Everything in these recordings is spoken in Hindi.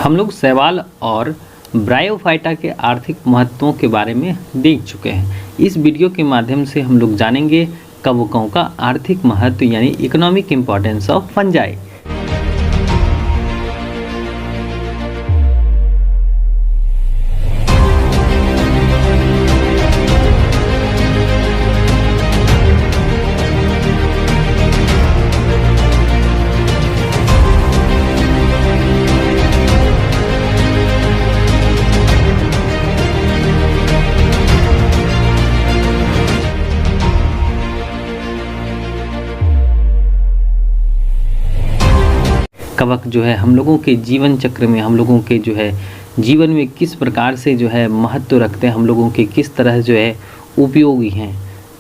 हम लोग शैवाल और ब्रायोफाइटा के आर्थिक महत्वों के बारे में देख चुके हैं। इस वीडियो के माध्यम से हम लोग जानेंगे कवकों का आर्थिक महत्व यानी इकोनॉमिक इम्पोर्टेंस ऑफ फंजाई। कवक जो है हम लोगों के जीवन चक्र में, हम लोगों के जो है जीवन में किस प्रकार से जो है महत्व रखते हैं, हम लोगों के किस तरह जो है उपयोगी हैं।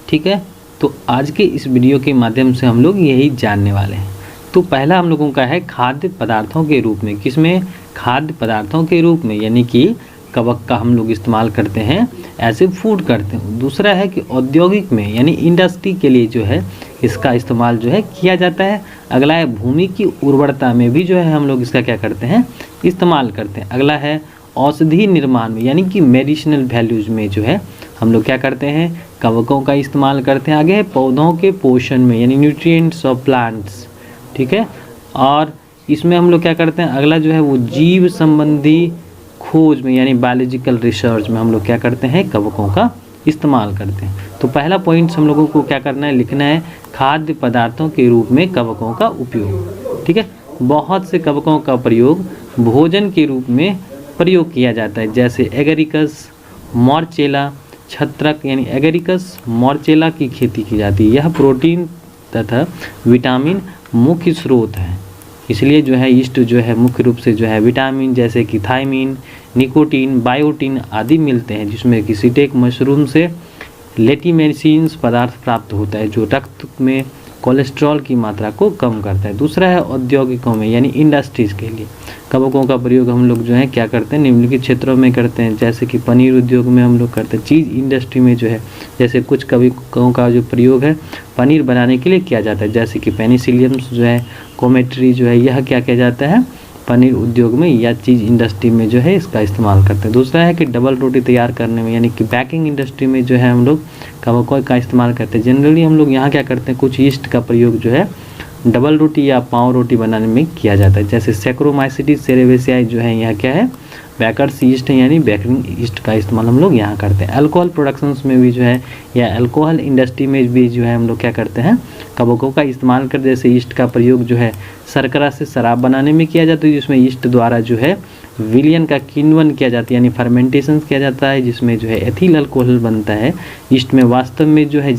ठीक है, तो आज के इस वीडियो के माध्यम से हम लोग यही जानने वाले हैं। तो पहला हम लोगों का है खाद्य पदार्थों के रूप में। किसमें? खाद्य पदार्थों के रूप में, यानी कि कवक का हम लोग इस्तेमाल करते हैं, ऐसे फूड करते हैं। दूसरा है कि औद्योगिक में यानी इंडस्ट्री के लिए जो है इसका इस्तेमाल जो है किया जाता है। अगला है भूमि की उर्वरता में भी जो है हम लोग इसका क्या करते हैं, इस्तेमाल करते हैं। अगला है औषधि निर्माण में यानी कि मेडिसिनल वैल्यूज में जो है हम लोग क्या करते हैं, कवकों का इस्तेमाल करते हैं। आगे है पौधों के पोषण में यानी न्यूट्रिएंट्स ऑफ प्लांट्स। ठीक है, और इसमें हम लोग क्या करते हैं, अगला जो है वो जीव संबंधी खोज में यानी बायोलॉजिकल रिसर्च में हम लोग क्या करते हैं, कवकों का इस्तेमाल करते हैं। तो पहला पॉइंट हम लोगों को क्या करना है, लिखना है खाद्य पदार्थों के रूप में कवकों का उपयोग। ठीक है, बहुत से कवकों का प्रयोग भोजन के रूप में प्रयोग किया जाता है, जैसे एगेरिकस मॉर्चेला छत्रक यानी एगेरिकस मॉर्चेला की खेती की जाती है। यह प्रोटीन तथा विटामिन मुख्य स्रोत है, इसलिए जो है ईस्ट जो है मुख्य रूप से जो है विटामिन जैसे कि थायमिन, निकोटीन, बायोटीन आदि मिलते हैं, जिसमें कि सीटेक मशरूम से लेटिमेसिन्स पदार्थ प्राप्त होता है जो रक्त में कोलेस्ट्रॉल की मात्रा को कम करता है। दूसरा है औद्योगिकों में यानी इंडस्ट्रीज़ के लिए कवकों का प्रयोग हम लोग जो है क्या करते हैं, निम्नलिखित क्षेत्रों में करते हैं, जैसे कि पनीर उद्योग में हम लोग करते हैं। चीज़ इंडस्ट्री में जो है जैसे कुछ कवकों का जो प्रयोग है पनीर बनाने के लिए किया जाता है, जैसे कि पेनिसिलियम जो है, कोमेट्री जो है, यह क्या किया जाता है, पनीर उद्योग में या चीज़ इंडस्ट्री में जो है इसका इस्तेमाल करते हैं। दूसरा है कि डबल रोटी तैयार करने में यानी कि बेकिंग इंडस्ट्री में जो है हम लोग कवकों का इस्तेमाल करते हैं। जनरली हम लोग यहाँ क्या करते हैं, कुछ ईस्ट का प्रयोग जो है डबल रोटी या पाव रोटी बनाने में किया जाता है, जैसे सैक्रोमाइसिटिस सेरेवेसियाई जो है यह क्या है, बेकर्स ईस्ट है यानी बेकिंग ईस्ट का इस्तेमाल हम लोग यहाँ करते हैं। अल्कोहल प्रोडक्शंस में भी जो है या अल्कोहल इंडस्ट्री में भी जो है हम लोग क्या करते हैं, कवकों का इस्तेमाल कर, जैसे ईस्ट का प्रयोग जो है शर्करा से शराब बनाने में किया जाता है, जिसमें ईस्ट द्वारा जो है विलयन का किण्वन किया जाता है यानी फर्मेंटेशन किया जाता है, जिसमें जो है एथिल अल्कोहल बनता है। ईस्ट में वास्तव में जो है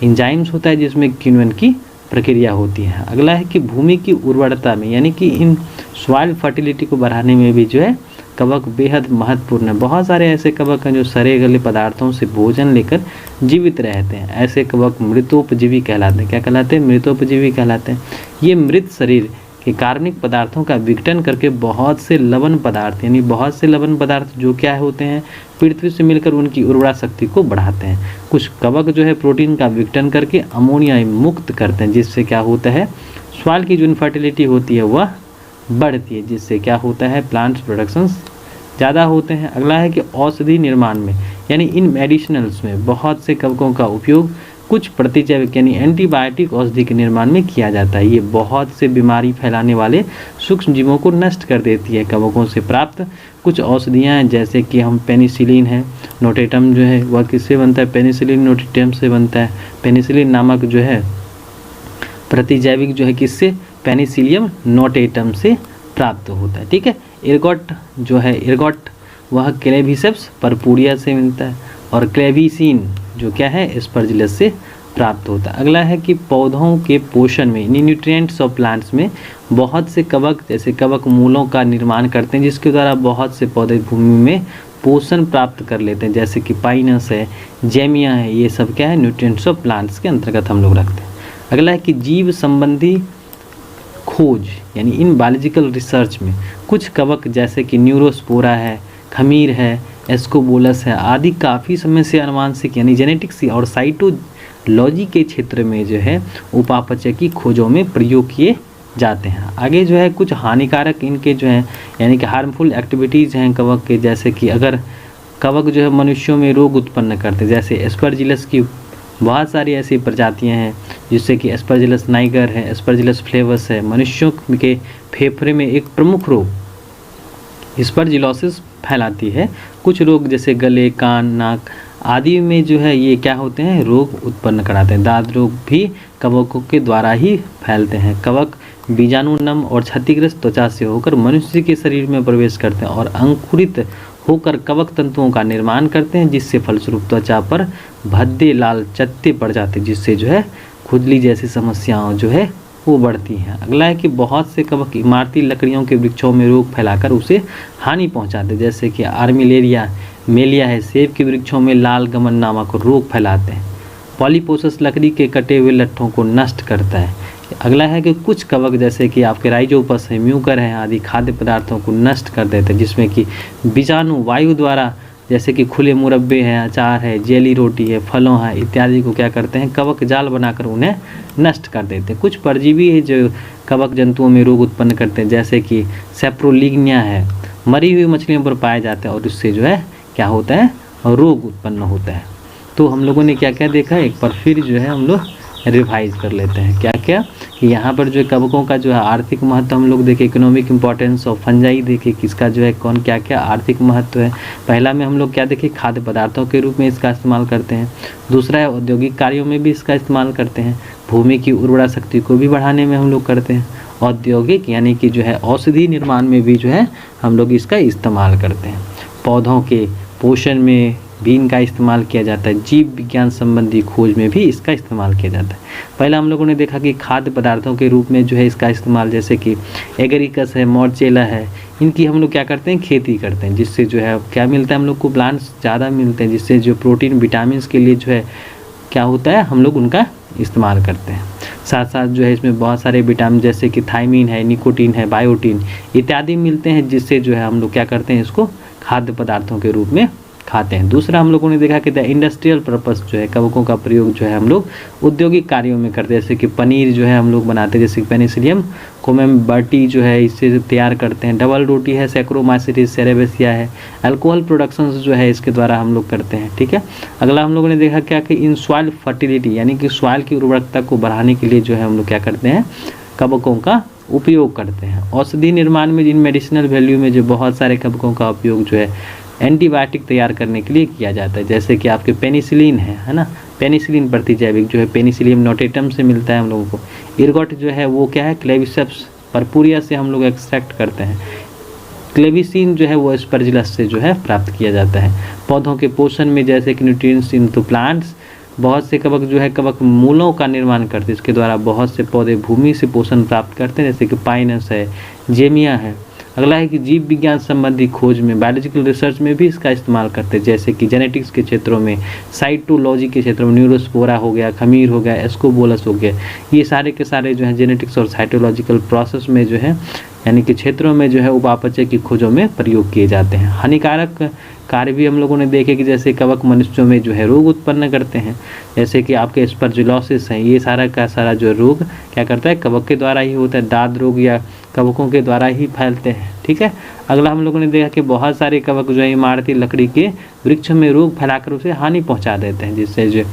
एंजाइम्स होता है जिसमें किण्वन की प्रक्रिया होती है। अगला है कि भूमि की उर्वरता में यानी कि इन सॉइल फर्टिलिटी को बढ़ाने में भी जो है कवक बेहद महत्वपूर्ण है। बहुत सारे ऐसे कवक हैं जो सड़े गले पदार्थों से भोजन लेकर जीवित रहते हैं। ऐसे कवक मृतोपजीवी कहलाते हैं। क्या कहलाते हैं? मृतोपजीवी कहलाते हैं। ये मृत शरीर के कार्बनिक पदार्थों का विघटन करके बहुत से लवण पदार्थ जो क्या होते हैं, पृथ्वी से मिलकर उनकी उर्वरा शक्ति को बढ़ाते हैं। कुछ कवक जो है प्रोटीन का विघटन करके अमोनिया मुक्त करते हैं, जिससे क्या होता है, सॉइल की जो इनफर्टिलिटी होती है वह बढ़ती है, जिससे क्या होता है, प्लांट्स प्रोडक्शंस ज़्यादा होते हैं। अगला है कि औषधि निर्माण में यानी इन मेडिसिनल्स में बहुत से कवकों का उपयोग कुछ प्रतिजैविक यानी एंटीबायोटिक औषधि के निर्माण में किया जाता है। ये बहुत से बीमारी फैलाने वाले सूक्ष्म जीवों को नष्ट कर देती है। कवकों से प्राप्त कुछ औषधियाँ हैं, जैसे कि हम पेनिसिलिन है, नोटेटम जो है वह किससे बनता है, पेनिसिलिन नोटेटम से बनता है। पेनिसिलिन नामक जो है प्रतिजैविक जो है किससे, पेनिसिलियम नोटेटम से प्राप्त होता है। ठीक है, इर्गोट जो है, इर्गोट वह क्लेविसेप्स परपुरिया से मिलता है, और क्लेविसिन जो क्या है, एस्परजिलस से प्राप्त होता है। अगला है कि पौधों के पोषण में न्यूट्रिएंट्स ऑफ प्लांट्स में बहुत से कवक जैसे कवक मूलों का निर्माण करते हैं, जिसके द्वारा बहुत से पौधे भूमि में पोषण प्राप्त कर लेते हैं, जैसे कि पाइनस है, जेमिया है, ये सब क्या है, न्यूट्रिएंट्स ऑफ प्लांट्स के अंतर्गत हम लोग रखते हैं। अगला है कि जीव संबंधी खोज यानी इन बायोलॉजिकल रिसर्च में कुछ कवक जैसे कि न्यूरोस्पोरा है, खमीर है, एस्कोबोलस है आदि काफ़ी समय से अनुवांशिक यानी जेनेटिक्स और साइटोलॉजी के क्षेत्र में जो है उपापचय की खोजों में प्रयोग किए जाते हैं। आगे जो है कुछ हानिकारक इनके जो हैं यानी कि हार्मफुल एक्टिविटीज़ हैं कवक के, जैसे कि अगर कवक जो है मनुष्यों में रोग उत्पन्न करते हैं, जैसे एस्परजिलस की बहुत सारी ऐसी प्रजातियां हैं, जिससे कि एस्परजिलस नाइगर है, एस्परजिलस फ्लेवस है। मनुष्यों के फेफड़े में एक प्रमुख रोग एस्परजिलोसिस फैलाती है। कुछ रोग जैसे गले, कान, नाक आदि में जो है ये क्या होते हैं, रोग उत्पन्न कराते हैं। दाद रोग भी कवकों के द्वारा ही फैलते हैं। कवक बीजाणुनम और क्षतिग्रस्त त्वचा से होकर मनुष्य के शरीर में प्रवेश करते हैं और अंकुरित होकर कवक तंतुओं का निर्माण करते हैं, जिससे फलस्वरूप त्वचा पर भद्दे लाल चत्ते पड़ जाते हैं, जिससे जो है खुजली जैसी समस्याओं जो है वो बढ़ती हैं। अगला है कि बहुत से कवक इमारती लकड़ियों के वृक्षों में रोग फैलाकर उसे हानि पहुंचाते हैं, जैसे कि आर्मिलेरिया मेलिया है, सेब के वृक्षों में लाल गमन नामक रोग फैलाते हैं। पॉलीपोसस लकड़ी के कटे हुए लट्ठों को नष्ट करता है। अगला है कि कुछ कवक जैसे कि आपके राइजोपस है, म्यूकर है आदि खाद्य पदार्थों को नष्ट कर देते हैं, जिसमें कि बीजाणु वायु द्वारा जैसे कि खुले मुरब्बे हैं, अचार है, जेली रोटी है, फलों है इत्यादि को क्या करते हैं, कवक जाल बनाकर उन्हें नष्ट कर देते हैं। कुछ परजीवी है जो कवक जंतुओं में रोग उत्पन्न करते हैं, जैसे कि सेप्रोलिग्निया है, मरी हुई मछलियों पर पाए जाते हैं और उससे जो है क्या होता है, रोग उत्पन्न होता है। तो हम लोगों ने क्या क्या देखा, एक बार फिर जो है हम लोग रिवाइज कर लेते हैं। क्या क्या कि यहाँ पर जो कवकों का जो है आर्थिक महत्व हम लोग देखें, इकोनॉमिक इंपॉर्टेंस ऑफ फंजाई देखें, किसका जो है कौन क्या क्या आर्थिक महत्व है। पहला में हम लोग क्या देखें, खाद्य पदार्थों के रूप में इसका इस्तेमाल करते हैं। दूसरा है औद्योगिक कार्यों में भी इसका इस्तेमाल करते हैं। भूमि की उर्वरा शक्ति को भी बढ़ाने में हम लोग करते हैं। औद्योगिक यानी कि जो है औषधि निर्माण में भी जो है हम लोग इसका इस्तेमाल करते हैं। पौधों के पोषण में भी इनका इस्तेमाल किया जाता है। जीव विज्ञान संबंधी खोज में भी इसका इस्तेमाल किया जाता है। पहला हम लोगों ने देखा कि खाद्य पदार्थों के रूप में जो है इसका इस्तेमाल, जैसे कि एगरिकस है, मोर्चेला है, इनकी हम लोग क्या करते हैं, खेती करते हैं, जिससे जो है क्या मिलता है हम लोग को, प्लांट्स ज़्यादा मिलते हैं, जिससे जो प्रोटीन विटामिन के लिए जो है क्या होता है हम लोग उनका इस्तेमाल करते हैं। साथ साथ जो है इसमें बहुत सारे विटामिन जैसे कि थायमीन है, निकोटीन है, बायोटीन इत्यादि मिलते हैं, जिससे जो है हम लोग क्या करते हैं, इसको खाद्य पदार्थों के रूप में खाते हैं। दूसरा हम लोगों ने देखा कि द इंडस्ट्रियल पर्पस जो है कवकों का प्रयोग जो है हम लोग औद्योगिक कार्यों में करते हैं, जैसे कि पनीर जो है हम लोग बनाते हैं, जैसे कि पेनिसिलियम कोमेम्बर्टी जो है इससे तैयार करते हैं। डबल रोटी है, सैक्रोमाइसिटिस सेरेबेसिया है, अल्कोहल प्रोडक्शन जो है इसके द्वारा हम लोग करते हैं। ठीक है। अगला हम लोगों ने देखा क्या कि इन सॉइल फर्टिलिटी यानी कि सॉइल की उर्वरकता को बढ़ाने के लिए जो है हम लोग क्या करते हैं, कवकों का उपयोग करते हैं। औषधि निर्माण में जिन मेडिसिनल वैल्यू में जो बहुत सारे कवकों का उपयोग जो है एंटीबायोटिक तैयार करने के लिए किया जाता है, जैसे कि आपके पेनिसिलिन है ना, पेनिसिलिन प्रतिजैविक जो है पेनिसिलियम नोटेटम से मिलता है हम लोगों को। इर्गोट जो है वो क्या है, क्लेविसेप्स परपुरिया से हम लोग एक्सट्रैक्ट करते हैं। क्लेविसिन जो है वो एस्परजिलस से जो है प्राप्त किया जाता है। पौधों के पोषण में जैसे कि न्यूट्रिएंट्स इनटू प्लांट्स, बहुत से कवक जो है कवक मूलों का निर्माण करते हैं, इसके द्वारा बहुत से पौधे भूमि से पोषण प्राप्त करते हैं, जैसे कि पाइनस है, जेमिया है। अगला है कि जीव विज्ञान संबंधी खोज में बायोलॉजिकल रिसर्च में भी इसका इस्तेमाल करते हैं, जैसे कि जेनेटिक्स के क्षेत्रों में, साइटोलॉजी के क्षेत्रों में न्यूरोस्पोरा हो गया, खमीर हो गया, एस्कोबोलस हो गया, ये सारे के सारे जो है जेनेटिक्स और साइटोलॉजिकल प्रोसेस में जो है यानी कि क्षेत्रों में जो है उपापचय की खोजों में प्रयोग किए जाते हैं। हानिकारक कार्य भी हम लोगों ने देखे कि जैसे कवक मनुष्यों में जो है रोग उत्पन्न करते हैं, जैसे कि आपके एस्परजिलोसिस है, ये सारा का सारा जो रोग क्या करता है, कवक के द्वारा ही होता है। दाद रोग या कवकों के द्वारा ही फैलते हैं। ठीक है। अगला हम लोगों ने देखा कि बहुत सारे कवक जो है इमारती लकड़ी के वृक्ष में रोग फैलाकर उसे हानि पहुंचा देते हैं, जिससे जो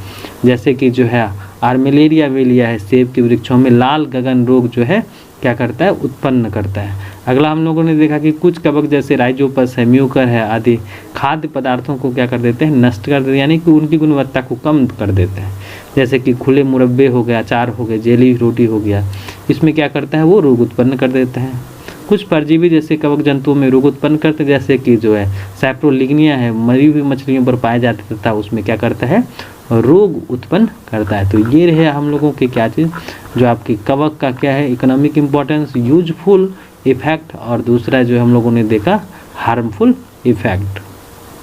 जैसे कि जो है आर्मिलेरिया वेलिया है, सेब के वृक्षों में लाल गगन रोग जो है क्या करता है, उत्पन्न करता है। अगला हम लोगों ने देखा कि कुछ कवक जैसे राइजोपस है, म्यूकर है आदि खाद्य पदार्थों को क्या कर देते हैं, नष्ट कर देते हैं, यानी कि उनकी गुणवत्ता को कम कर देते हैं, जैसे कि खुले मुरब्बे हो गया, अचार हो गया, जेली रोटी हो गया, इसमें क्या करता है वो रोग उत्पन्न कर देते हैं। कुछ परजीवी जैसे कवक जंतुओं में रोग उत्पन्न करते हैं, जैसे कि जो है सैप्रोलिग्निया है, मरी हुई मछलियों पर पाए जाते तथा उसमें क्या करता है, रोग उत्पन्न करता है। तो ये रहे हम लोगों के क्या चीज़ जो आपकी कवक का क्या है, इकोनॉमिक इम्पोर्टेंस, यूजफुल इफेक्ट, और दूसरा जो हम लोगों ने देखा हार्मफुल इफेक्ट।